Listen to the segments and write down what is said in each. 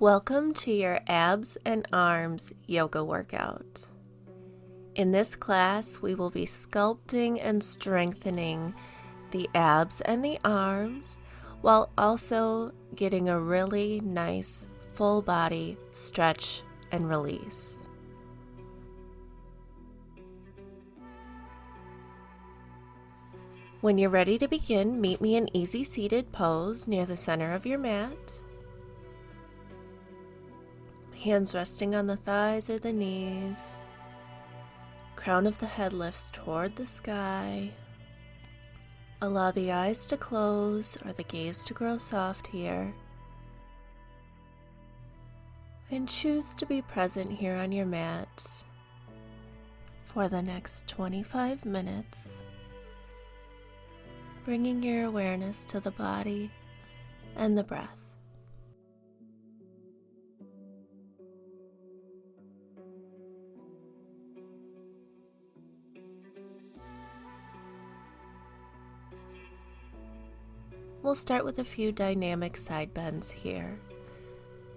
Welcome to your abs and arms yoga workout. In this class, we will be sculpting and strengthening the abs and the arms while also getting a really nice full body stretch and release. When you're ready to begin, meet me in easy seated pose near the center of your mat. Hands resting on the thighs or the knees. Crown of the head lifts toward the sky. Allow the eyes to close or the gaze to grow soft here. And choose to be present here on your mat for the next 25 minutes, bringing your awareness to the body and the breath. We'll start with a few dynamic side bends here.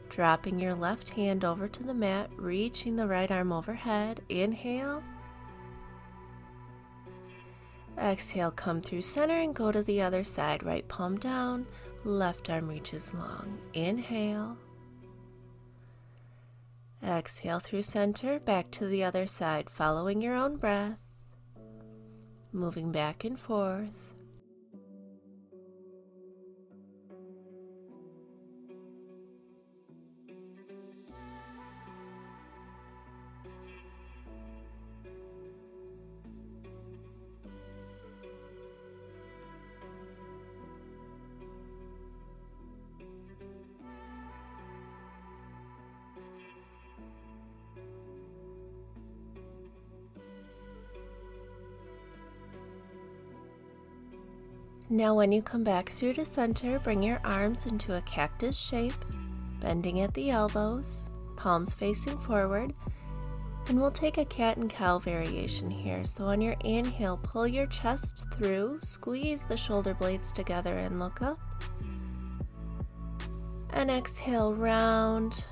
Dropping your left hand over to the mat, reaching the right arm overhead. Inhale. Exhale, come through center and go to the other side. Right palm down, left arm reaches long. Inhale. Exhale through center, back to the other side, following your own breath. Moving back and forth. Now when you come back through to center, bring your arms into a cactus shape, bending at the elbows, palms facing forward, and we'll take a cat and cow variation here. So on your inhale, pull your chest through, squeeze the shoulder blades together and look up. And exhale, round,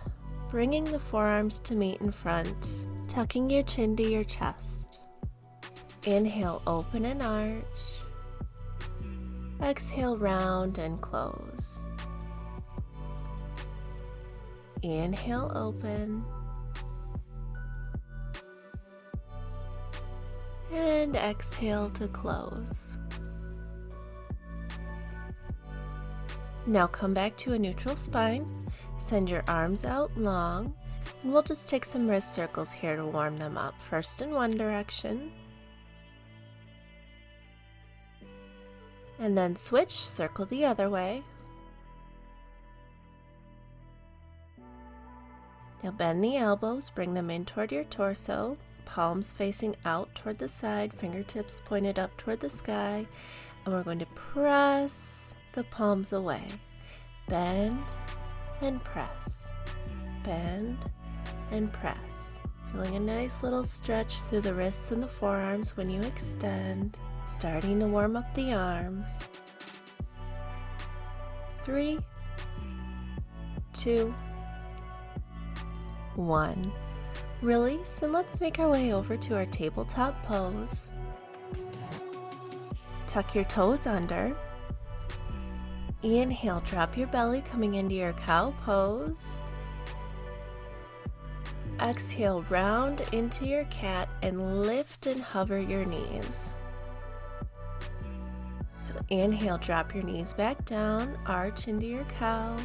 bringing the forearms to meet in front, tucking your chin to your chest. Inhale, open and arch. Exhale, round and close. Inhale, open. And exhale to close. Now come back to a neutral spine. Send your arms out long. And we'll just take some wrist circles here to warm them up. First in one direction. And then switch, circle the other way. Now bend the elbows, bring them in toward your torso, palms facing out toward the side, fingertips pointed up toward the sky, and we're going to press the palms away. Bend and press, bend and press. Feeling a nice little stretch through the wrists and the forearms when you extend. Starting to warm up the arms. 3, 2, 1. Release, and let's make our way over to our tabletop pose. Tuck your toes under. Inhale, drop your belly coming into your cow pose. Exhale, round into your cat and lift and hover your knees. So inhale, drop your knees back down, arch into your cow.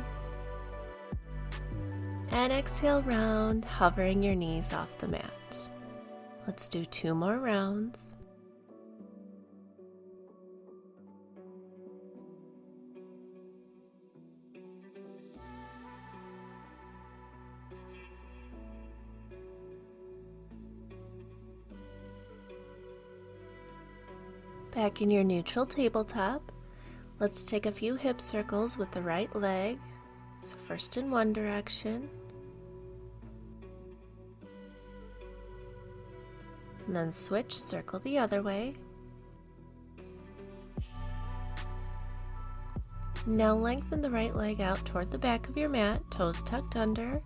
And exhale, round, hovering your knees off the mat. Let's do 2 more rounds. Back in your neutral tabletop, let's take a few hip circles with the right leg. So first in one direction, and then switch, circle the other way. Now lengthen the right leg out toward the back of your mat, toes tucked under,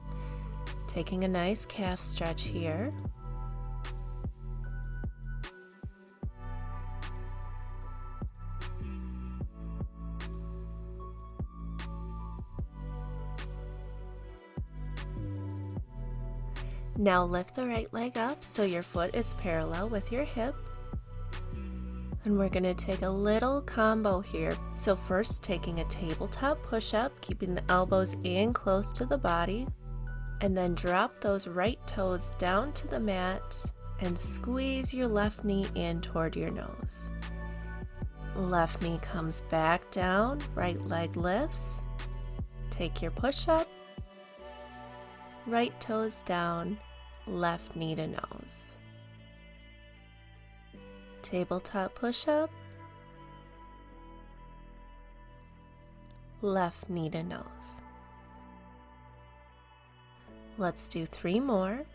taking a nice calf stretch here. Now lift the right leg up so your foot is parallel with your hip. And we're going to take a little combo here. So first taking a tabletop push-up, keeping the elbows in close to the body. And then drop those right toes down to the mat and squeeze your left knee in toward your nose. Left knee comes back down, right leg lifts. Take your push-up. Right toes down, left knee to nose. Tabletop push-up, left knee to nose. Let's do 3 more.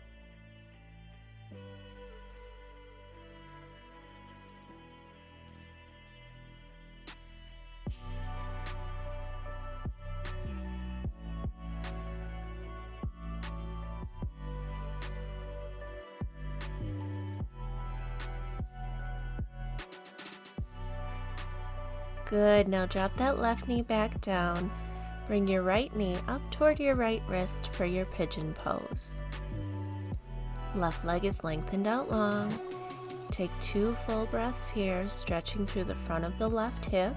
Good, now drop that left knee back down. Bring your right knee up toward your right wrist for your pigeon pose. Left leg is lengthened out long. Take 2 full breaths here, stretching through the front of the left hip.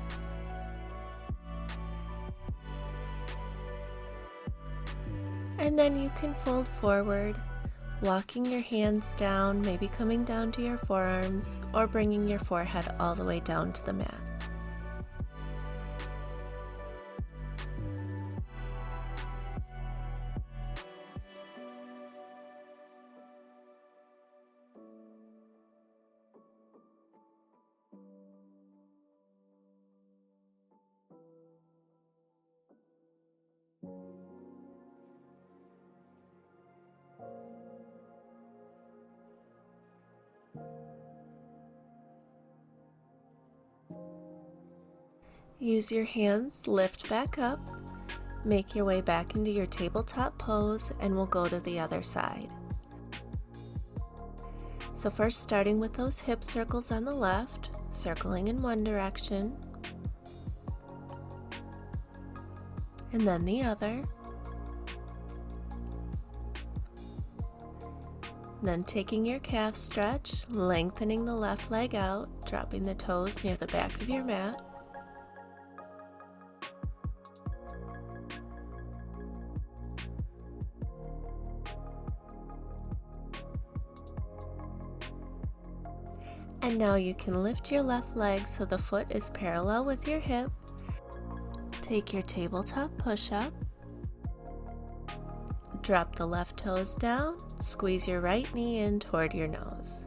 And then you can fold forward, walking your hands down, maybe coming down to your forearms, or bringing your forehead all the way down to the mat. Use your hands, lift back up, make your way back into your tabletop pose, and we'll go to the other side. So first starting with those hip circles on the left, circling in one direction, and then the other. Then taking your calf stretch, lengthening the left leg out, dropping the toes near the back of your mat. And now you can lift your left leg so the foot is parallel with your hip. Take your tabletop push-up. Drop the left toes down, squeeze your right knee in toward your nose.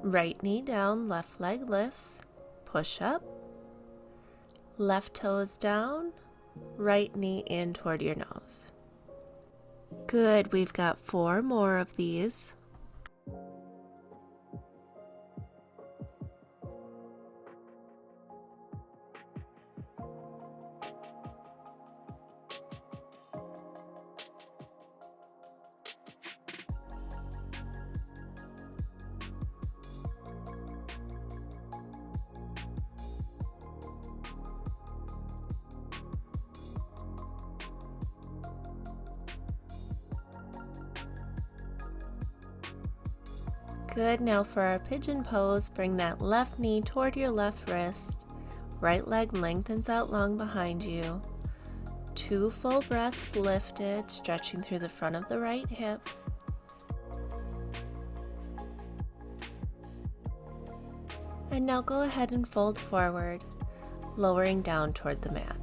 Right knee down, left leg lifts, push up. Left toes down, right knee in toward your nose. Good, we've got 4 more of these. Good, now for our pigeon pose, bring that left knee toward your left wrist. Right leg lengthens out long behind you. 2 full breaths lifted, stretching through the front of the right hip. And now go ahead and fold forward, lowering down toward the mat.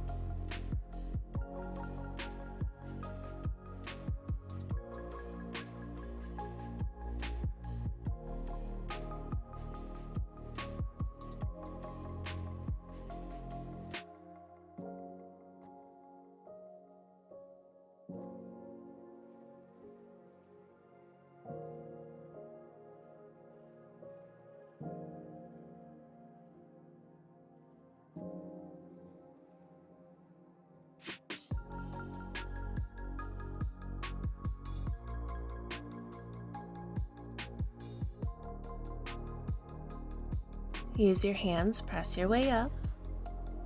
Use your hands, press your way up.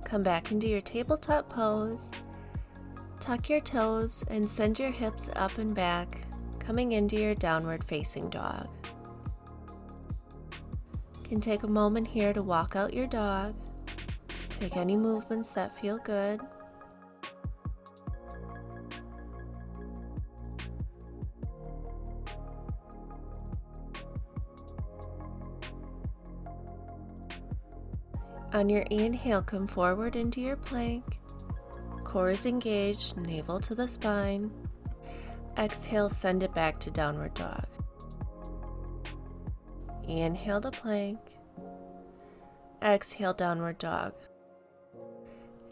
Come back into your tabletop pose. Tuck your toes and send your hips up and back, coming into your downward facing dog. You can take a moment here to walk out your dog. Take any movements that feel good. On your inhale, come forward into your plank. Core is engaged, navel to the spine. Exhale, send it back to downward dog. Inhale to plank. Exhale, downward dog.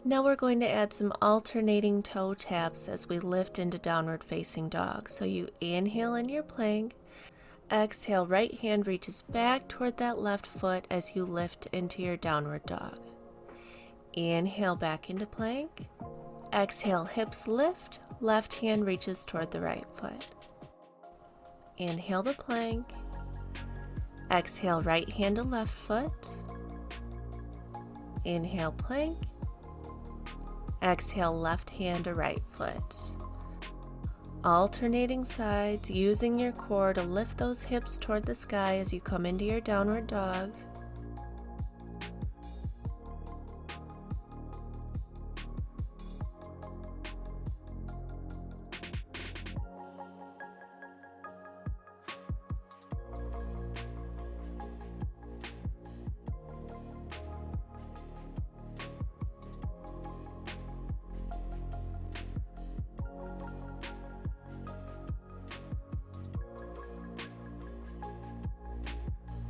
Now we're going to add some alternating toe taps as we lift into downward facing dog. So you inhale in your plank. Exhale, right hand reaches back toward that left foot as you lift into your downward dog. Inhale back into plank. Exhale, hips lift, left hand reaches toward the right foot. Inhale to plank. Exhale, right hand to left foot. Inhale, plank. Exhale, left hand to right foot. Alternating sides, using your core to lift those hips toward the sky as you come into your downward dog.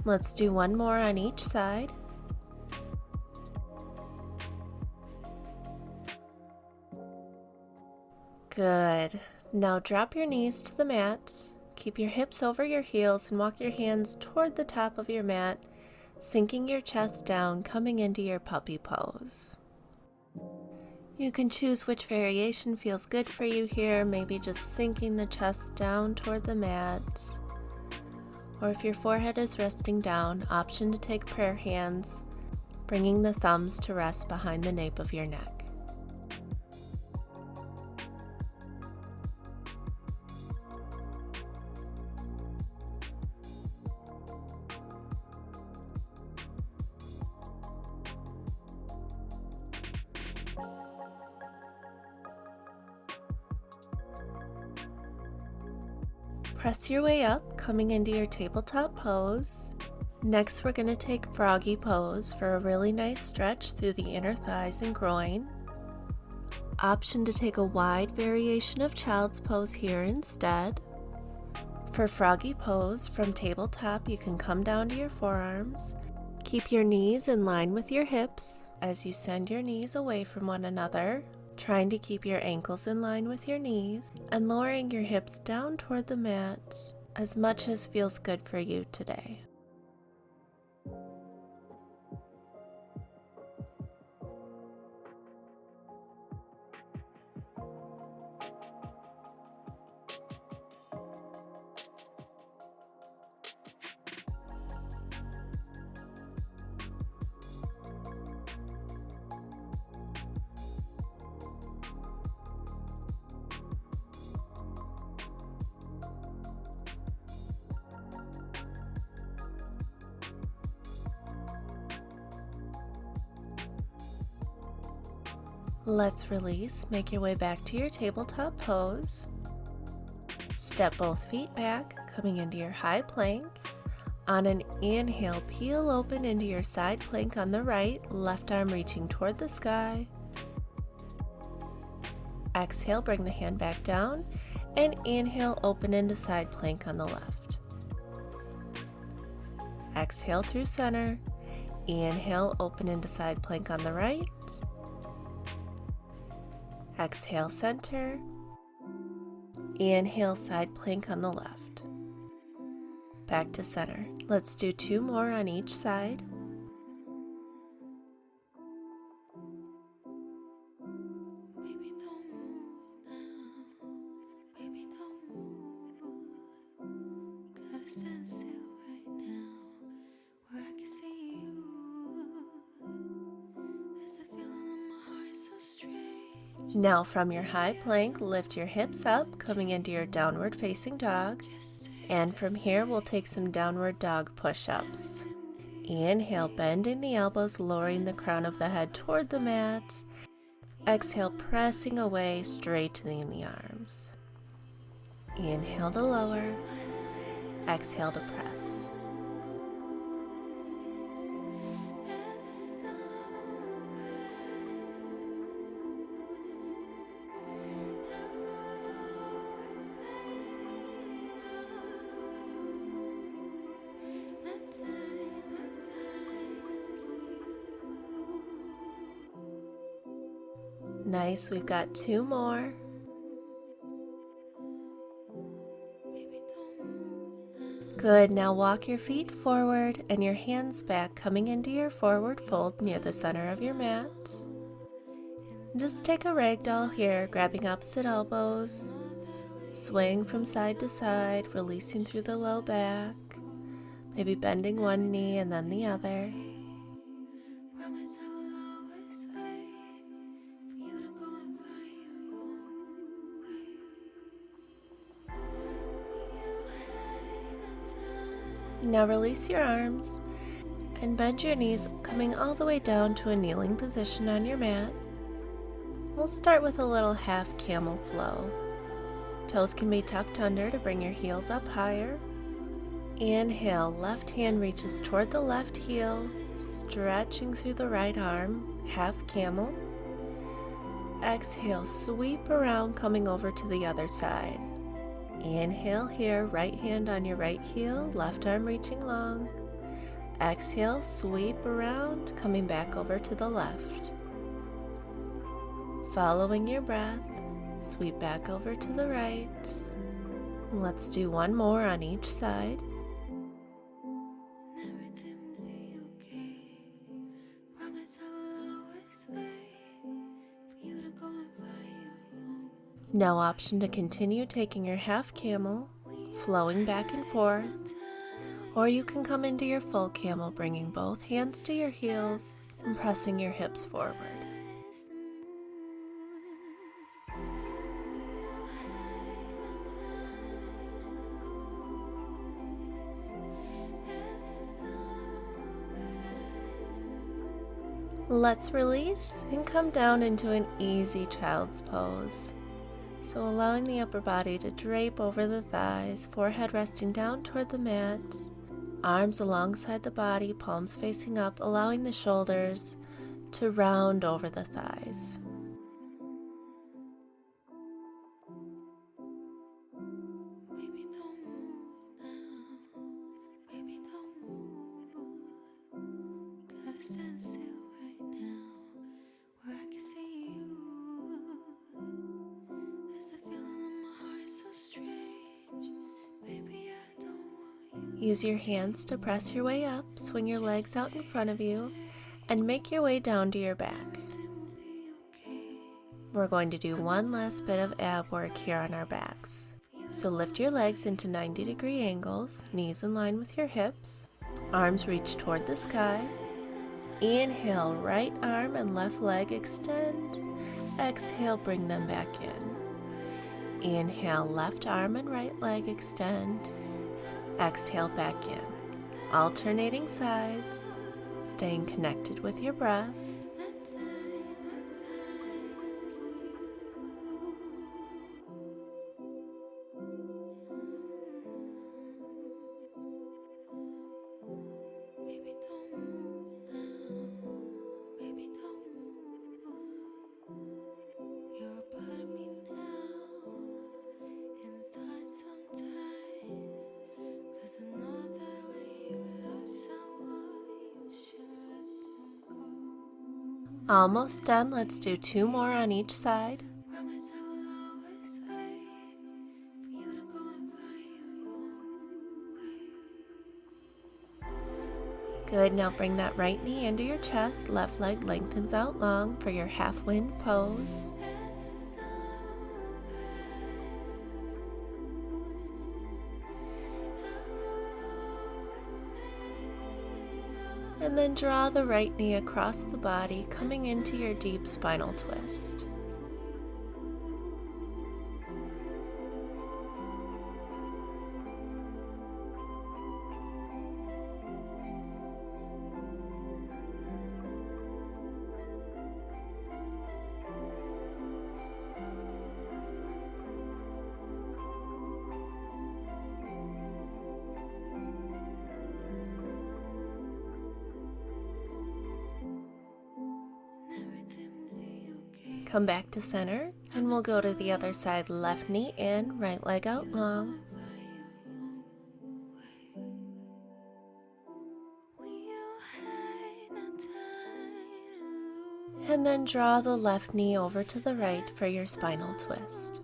Let's do one more on each side. Good. Now drop your knees to the mat. Keep your hips over your heels and walk your hands toward the top of your mat, sinking your chest down, coming into your puppy pose. You can choose which variation feels good for you here, maybe just sinking the chest down toward the mat. Or if your forehead is resting down, option to take prayer hands, bringing the thumbs to rest behind the nape of your neck. Press your way up, coming into your tabletop pose. Next, we're going to take froggy pose for a really nice stretch through the inner thighs and groin. Option to take a wide variation of child's pose here instead. For froggy pose, from tabletop, you can come down to your forearms. Keep your knees in line with your hips as you send your knees away from one another, trying to keep your ankles in line with your knees and lowering your hips down toward the mat as much as feels good for you today. Let's release. Make your way back to your tabletop pose. Step both feet back, coming into your high plank. On an inhale, peel open into your side plank on the right, left arm reaching toward the sky. Exhale, bring the hand back down, and inhale, open into side plank on the left. Exhale through center. Inhale, open into side plank on the right. Exhale, center. Inhale, side plank on the left. Back to center. Let's do two more on each side. Baby, don't move now. Baby, don't move. You gotta stand still right now, where I can see you. Now from your high plank, lift your hips up, coming into your downward facing dog. And from here, we'll take some downward dog push-ups. Inhale, bending the elbows, lowering the crown of the head toward the mat. Exhale, pressing away, straightening the arms. Inhale to lower. Exhale to press. Nice, we've got 2 more. Good, now walk your feet forward and your hands back, coming into your forward fold near the center of your mat. Just take a ragdoll here, grabbing opposite elbows, swaying from side to side, releasing through the low back, maybe bending one knee and then the other. Now release your arms and bend your knees, coming all the way down to a kneeling position on your mat. We'll start with a little half camel flow. Toes can be tucked under to bring your heels up higher. Inhale, left hand reaches toward the left heel, stretching through the right arm, half camel. Exhale, sweep around, coming over to the other side. Inhale here, right hand on your right heel, left arm reaching long. Exhale, sweep around, coming back over to the left. Following your breath, sweep back over to the right. Let's do one more on each side. No option to continue taking your half camel, flowing back and forth, or you can come into your full camel, bringing both hands to your heels and pressing your hips forward. Let's release and come down into an easy child's pose. So allowing the upper body to drape over the thighs, forehead resting down toward the mat, arms alongside the body, palms facing up, allowing the shoulders to round over the thighs. Baby, don't move now. Baby, don't move. You gotta stand still right now, where I can see you. There's a feeling in my heart so strange. Baby, I don't want you. Use your hands to press your way up, swing your legs out in front of you, and make your way down to your back. We're going to do one last bit of ab work here on our backs. So lift your legs into 90-degree angles, knees in line with your hips, arms reach toward the sky. Inhale, right arm and left leg extend. Exhale, bring them back in. Inhale, left arm and right leg extend. Exhale, back in. Alternating sides, staying connected with your breath. Baby, don't move now. Baby, don't move. You're a part of me now. Inside sometimes. 'Cause I know that when you love someone, you should let them go. Almost done. Let's do 2 more on each side. Promise I will always wait for you to go and find your own way. Good, now bring that right knee into your chest, left leg lengthens out long for your half wind pose. And then draw the right knee across the body, coming into your deep spinal twist. Come back to center, and we'll go to the other side. Left knee in, right leg out long. And then draw the left knee over to the right for your spinal twist.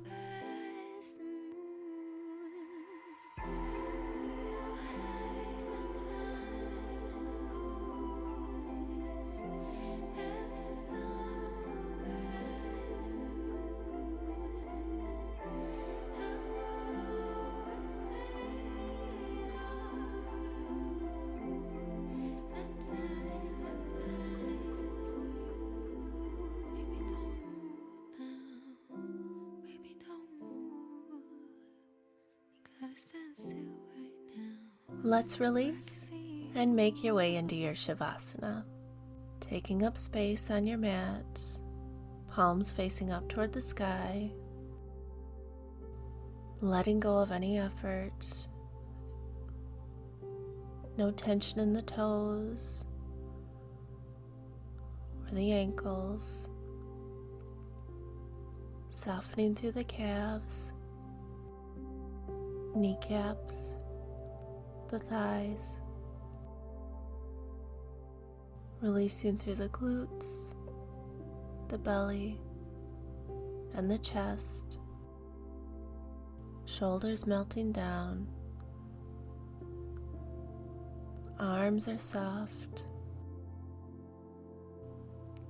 Let's release and make your way into your Shavasana, taking up space on your mat, palms facing up toward the sky, letting go of any effort, no tension in the toes or the ankles, softening through the calves, kneecaps, the thighs, releasing through the glutes, the belly, and the chest, shoulders melting down, arms are soft,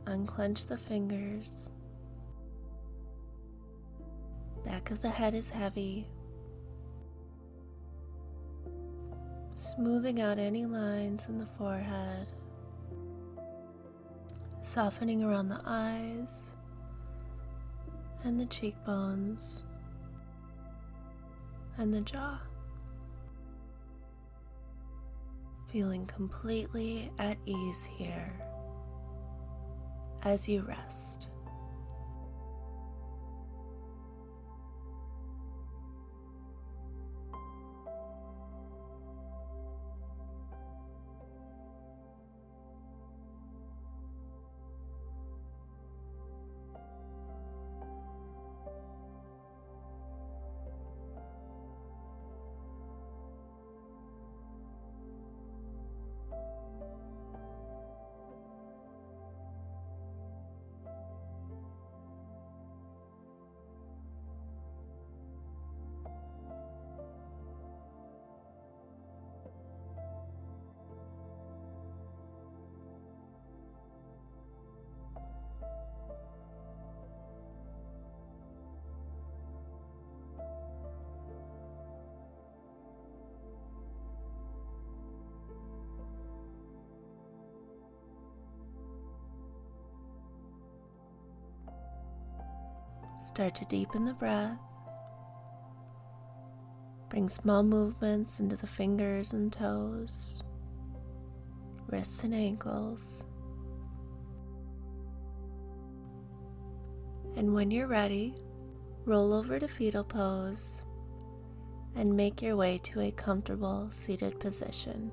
unclench the fingers, back of the head is heavy, smoothing out any lines in the forehead, softening around the eyes and the cheekbones and the jaw, feeling completely at ease here as you rest. Start to deepen the breath. Bring small movements into the fingers and toes, wrists and ankles. And when you're ready, roll over to fetal pose and make your way to a comfortable seated position.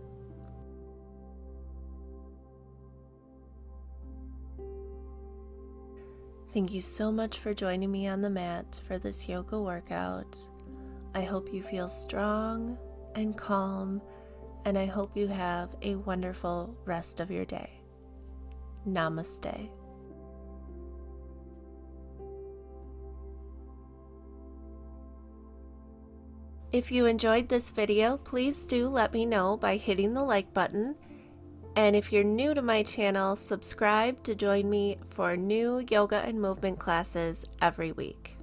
Thank you so much for joining me on the mat for this yoga workout. I hope you feel strong and calm, and I hope you have a wonderful rest of your day. Namaste. If you enjoyed this video, please do let me know by hitting the like button. And if you're new to my channel, subscribe to join me for new yoga and movement classes every week.